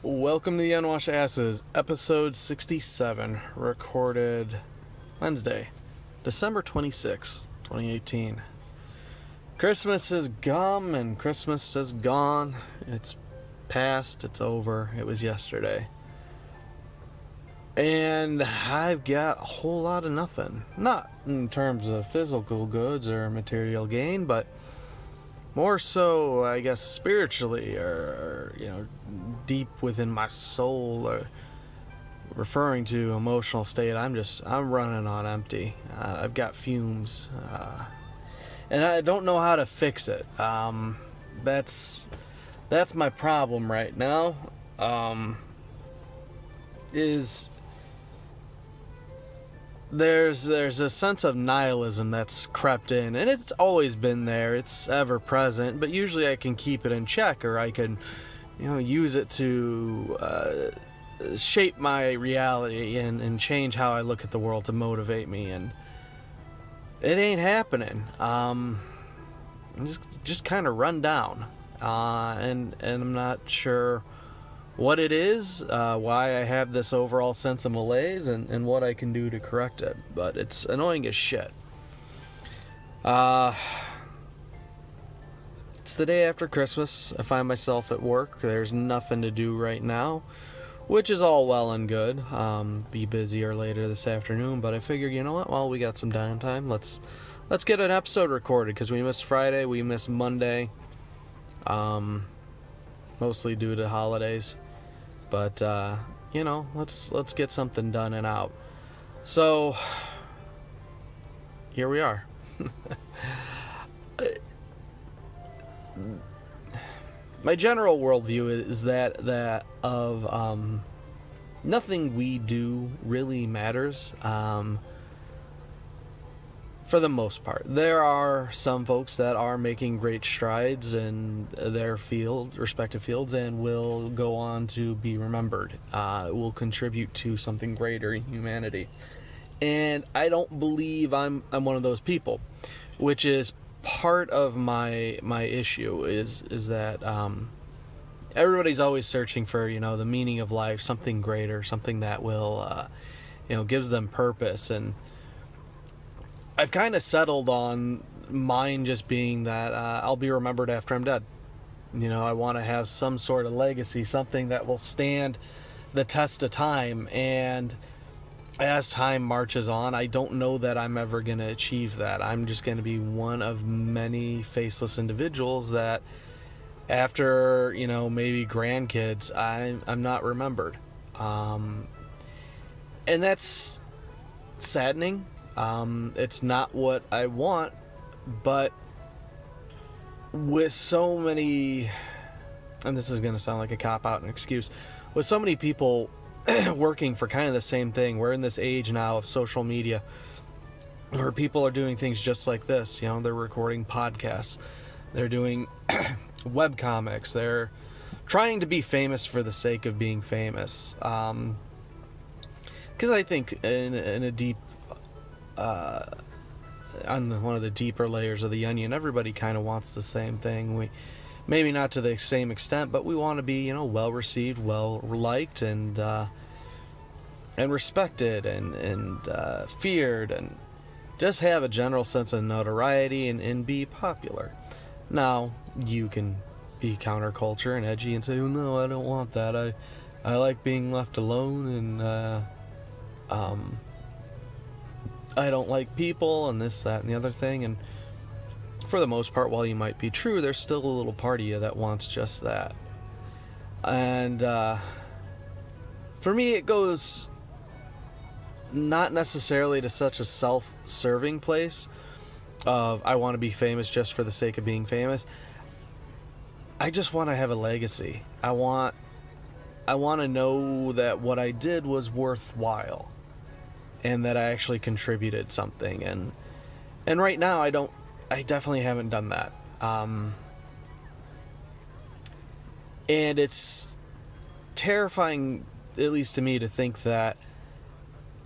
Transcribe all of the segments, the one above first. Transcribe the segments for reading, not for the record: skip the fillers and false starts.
Welcome to the Unwashed Asses, episode 67, recorded Wednesday, December 26, 2018. Christmas is gone and Christmas is gone. It's past, it's over, it was yesterday. And I've got a whole lot of nothing. Not in terms of physical goods or material gain, but more so, I guess, spiritually or deep within my soul, or referring to emotional state. I'm running on empty. I've got fumes, and I don't know how to fix it. That's my problem right now. There's a sense of nihilism that's crept in, and it's always been there. It's ever present, but usually I can keep it in check, or I can, use it to shape my reality and change how I look at the world to motivate me. And it ain't happening. I'm just kind of run down, and I'm not sure what it is, why I have this overall sense of malaise, and what I can do to correct it. But it's annoying as shit. It's the day after Christmas. I find myself at work. There's nothing to do right now, which is all well and good. Be busier later this afternoon, but I figured, you know what? Well, we got some downtime. Let's get an episode recorded, because we missed Friday, we missed Monday, mostly due to holidays. But, let's get something done and out. So, here we are. My general worldview is that of nothing we do really matters. For the most part. There are some folks that are making great strides in their respective fields, and will go on to be remembered, will contribute to something greater in humanity. And I don't believe I'm one of those people, which is part of my issue is that everybody's always searching for, the meaning of life, something greater, something that will, gives them purpose. And I've kind of settled on mine just being that I'll be remembered after I'm dead. I want to have some sort of legacy, something that will stand the test of time. And as time marches on, I don't know that I'm ever going to achieve that. I'm just going to be one of many faceless individuals that after, maybe grandkids, I'm not remembered. And that's saddening. It's not what I want, but with so many, and this is going to sound like a cop-out and excuse, with so many people working for kind of the same thing, we're in this age now of social media where people are doing things just like this. They're recording podcasts, they're doing webcomics, they're trying to be famous for the sake of being famous. Because I think in a deep on one of the deeper layers of the onion, everybody kind of wants the same thing. We maybe not to the same extent, but we want to be, well received, well liked, and respected, and feared, and just have a general sense of notoriety and be popular. Now, you can be counterculture and edgy and say, oh, no, I don't want that. I like being left alone, and I don't like people, and this, that, and the other thing. And for the most part, while you might be true, there's still a little part of you that wants just that. And for me, it goes not necessarily to such a self-serving place of I want to be famous just for the sake of being famous. I just want to have a legacy. I want to know that what I did was worthwhile, and that I actually contributed something. And right now, I definitely haven't done that. And it's terrifying, at least to me, to think that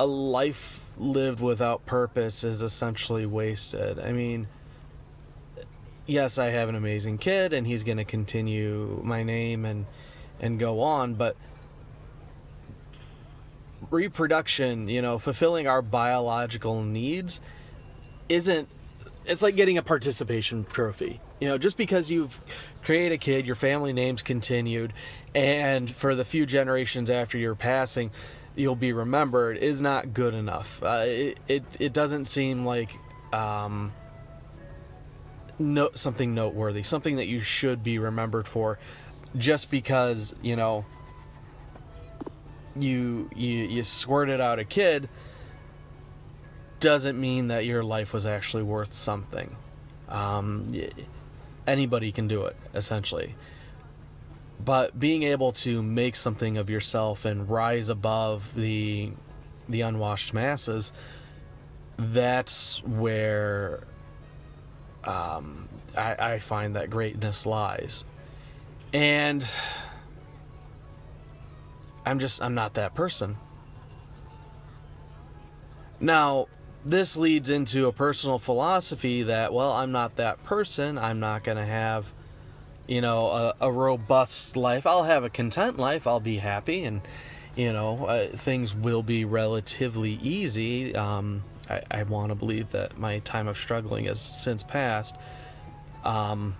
a life lived without purpose is essentially wasted. I mean, yes, I have an amazing kid, and he's going to continue my name and and go on. But reproduction, fulfilling our biological needs it's like getting a participation trophy. Just because you've created a kid, your family name's continued, and for the few generations after your passing, you'll be remembered, is not good enough. It doesn't seem like something noteworthy, something that you should be remembered for, just because you squirted out a kid doesn't mean that your life was actually worth something. Anybody can do it, essentially. But being able to make something of yourself and rise above the unwashed masses, that's where I find that greatness lies. And I'm not that person. Now, this leads into a personal philosophy that, well, I'm not that person. I'm not going to have, a robust life. I'll have a content life. I'll be happy, and, things will be relatively easy. I want to believe that my time of struggling has since passed. But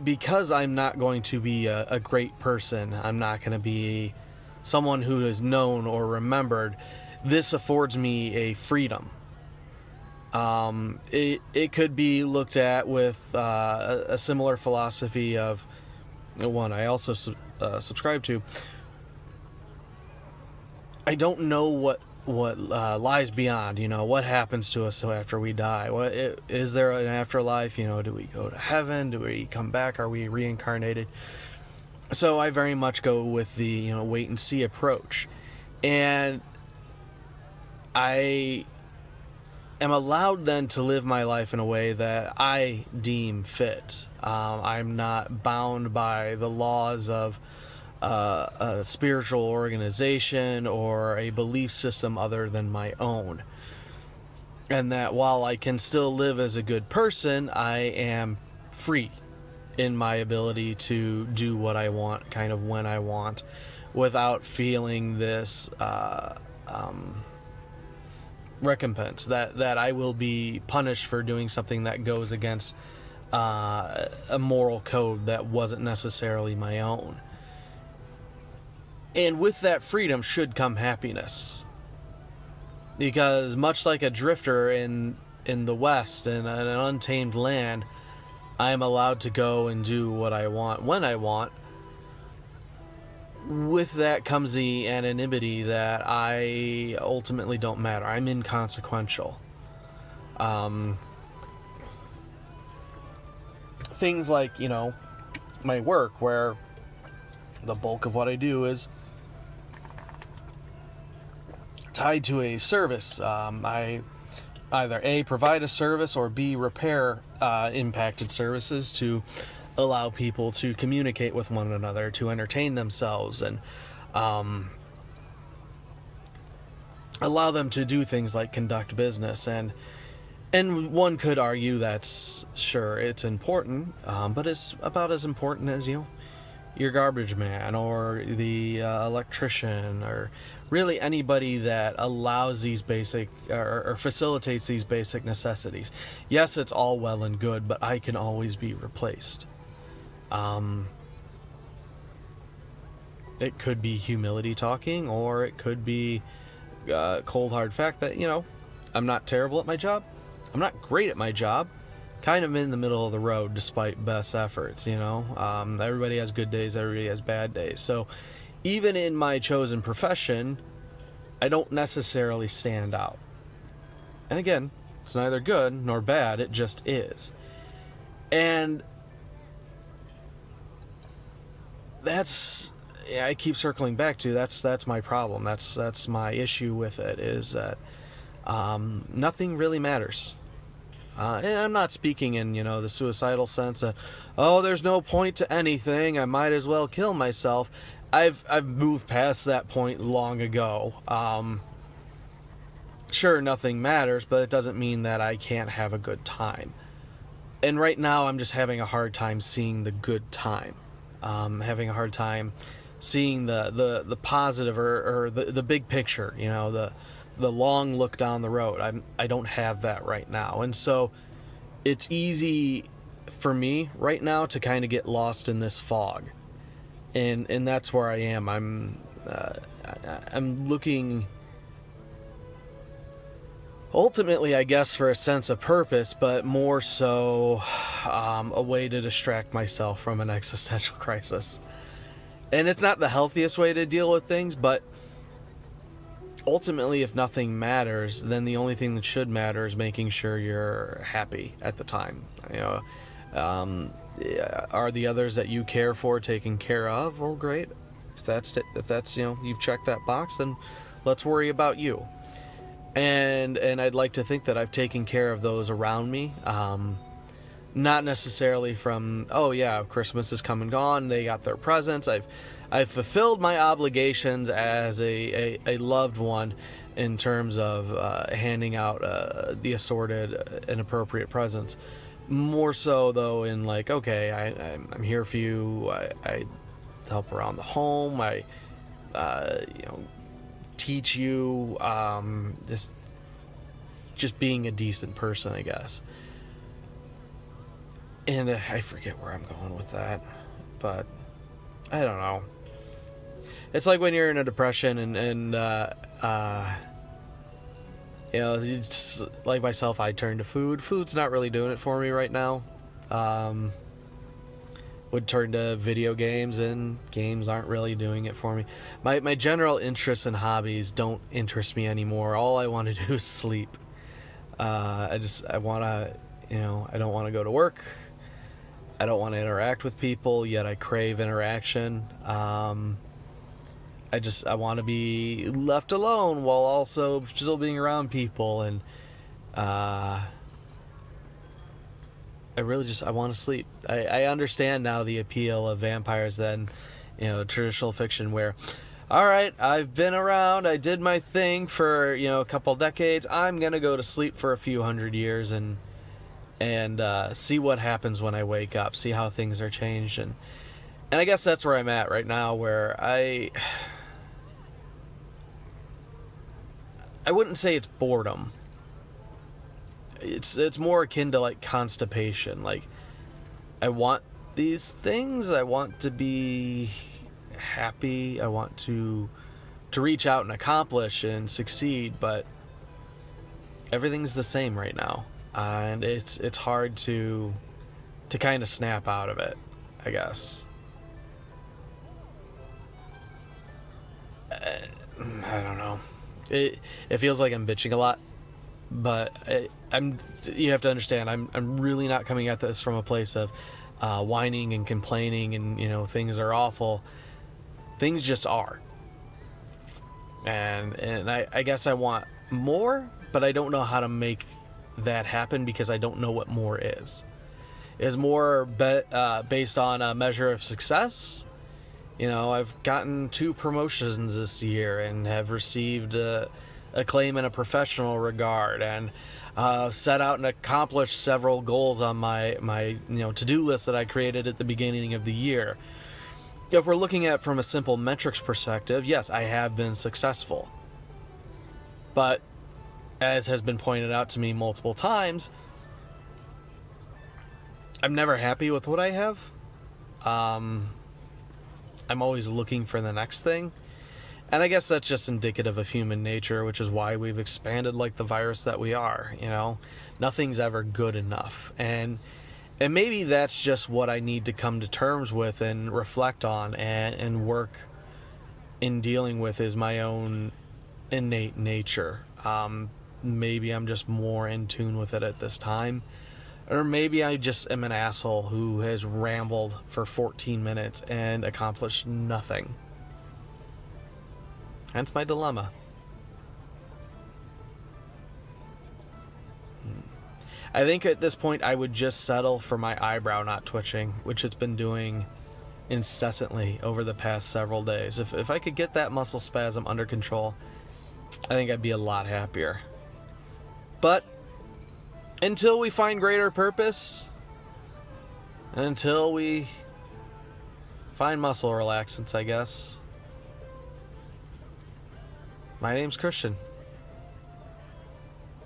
because I'm not going to be a great person, I'm not going to be someone who is known or remembered, this affords me a freedom. It could be looked at with a similar philosophy of one I also subscribe to. I don't know what lies beyond. What happens to us after we die. Is there an afterlife? Do we go to heaven? Do we come back? Are we reincarnated? So I very much go with the wait and see approach, and I am allowed then to live my life in a way that I deem fit. I'm not bound by the laws of a spiritual organization or a belief system other than my own. And that while I can still live as a good person, I am free in my ability to do what I want, kind of when I want, without feeling this recompense that I will be punished for doing something that goes against a moral code that wasn't necessarily my own. And with that freedom should come happiness. Because much like a drifter in the West, in an untamed land, I am allowed to go and do what I want when I want. With that comes the anonymity that I ultimately don't matter. I'm inconsequential. Things like, my work, where the bulk of what I do is tied to a service. I either A, provide a service, or B, repair impacted services to allow people to communicate with one another, to entertain themselves, and allow them to do things like conduct business. And one could argue that's, sure, it's important, but it's about as important as, your garbage man or the electrician, or really anybody that allows these basic or facilitates these basic necessities. Yes, it's all well and good, but I can always be replaced. It could be humility talking, or it could be cold hard fact that, I'm not terrible at my job. I'm not great at my job. Kind of in the middle of the road despite best efforts, everybody has good days, everybody has bad days. So even in my chosen profession, I don't necessarily stand out. And again, it's neither good nor bad, it just is. And that's, I keep circling back to, that's my problem. That's my issue with it, is that nothing really matters. And I'm not speaking in, the suicidal sense that, there's no point to anything, I might as well kill myself. I've moved past that point long ago. Sure, nothing matters, but it doesn't mean that I can't have a good time. And right now I'm just having a hard time seeing the good time. Having a hard time seeing the positive or the big picture, the long look down the road. I don't have that right now. And so it's easy for me right now to kind of get lost in this fog. And that's where I am. I'm looking ultimately, I guess, for a sense of purpose, but more so a way to distract myself from an existential crisis. And it's not the healthiest way to deal with things, but ultimately, if nothing matters, then the only thing that should matter is making sure you're happy at the time. Are the others that you care for taken care of? Well, great. If that's you've checked that box, then let's worry about you. And I'd like to think that I've taken care of those around me. Not necessarily from, oh yeah, Christmas is come and gone, they got their presents, I've fulfilled my obligations as a loved one in terms of handing out the assorted and appropriate presents. More so though in like, okay, I'm here for you, I help around the home, I teach you, just being a decent person, I guess. And I forget where I'm going with that, but I don't know. It's like when you're in a depression and it's like myself, I turn to food. Food's not really doing it for me right now. Would turn to video games, and games aren't really doing it for me. My general interests and hobbies don't interest me anymore. All I want to do is sleep. I want to, I don't want to go to work. I don't want to interact with people, yet I crave interaction. I want to be left alone while also still being around people, and I want to sleep. I understand now the appeal of vampires than, traditional fiction where, all right, I've been around, I did my thing for, a couple decades, I'm going to go to sleep for a few hundred years and see what happens when I wake up, see how things are changed. And I guess that's where I'm at right now, where I wouldn't say it's boredom. It's more akin to like constipation. Like, I want these things, I want to be happy, I want to reach out and accomplish and succeed, but everything's the same right now. And it's hard to kind of snap out of it, I guess. I don't know. It feels like I'm bitching a lot, but you have to understand, I'm really not coming at this from a place of whining and complaining and things are awful. Things just are. And I guess I want more, but I don't know how to make that happen because I don't know what more is. Is more based on a measure of success? I've gotten 2 promotions this year and have received acclaim in a professional regard, and set out and accomplished several goals on my to-do list that I created at the beginning of the year. If we're looking at from a simple metrics perspective, yes, I have been successful. But as has been pointed out to me multiple times, I'm never happy with what I have. I'm always looking for the next thing. And I guess that's just indicative of human nature, which is why we've expanded like the virus that we are, Nothing's ever good enough. And maybe that's just what I need to come to terms with and reflect on and work in dealing with is my own innate nature. Maybe I'm just more in tune with it at this time. Or maybe I just am an asshole who has rambled for 14 minutes and accomplished nothing. Hence my dilemma. I think at this point I would just settle for my eyebrow not twitching, which it's been doing incessantly over the past several days. If I could get that muscle spasm under control, I think I'd be a lot happier. But until we find greater purpose, until we find muscle relaxants, I guess. My name's Christian.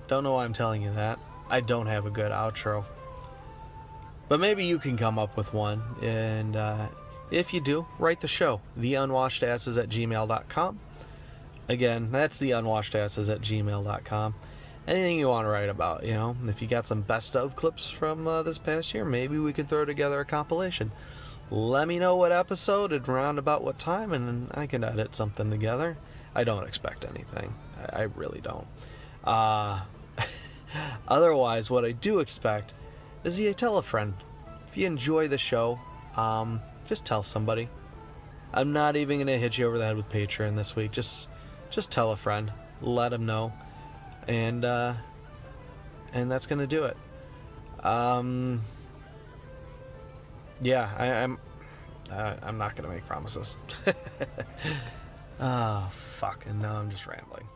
Don't know why I'm telling you that. I don't have a good outro. But maybe you can come up with one. And if you do, write the show. theunwashedasses@gmail.com. Again, that's theunwashedasses@gmail.com. Anything you want to write about, if you got some best of clips from this past year, maybe we can throw together a compilation. Let me know what episode and around about what time, and I can edit something together. I don't expect anything. I really don't. Otherwise, what I do expect is you tell a friend. If you enjoy the show, just tell somebody. I'm not even going to hit you over the head with Patreon this week. Just tell a friend. Let them know. And that's going to do it. Yeah, I'm not going to make promises. Oh, fuck. And now I'm just rambling.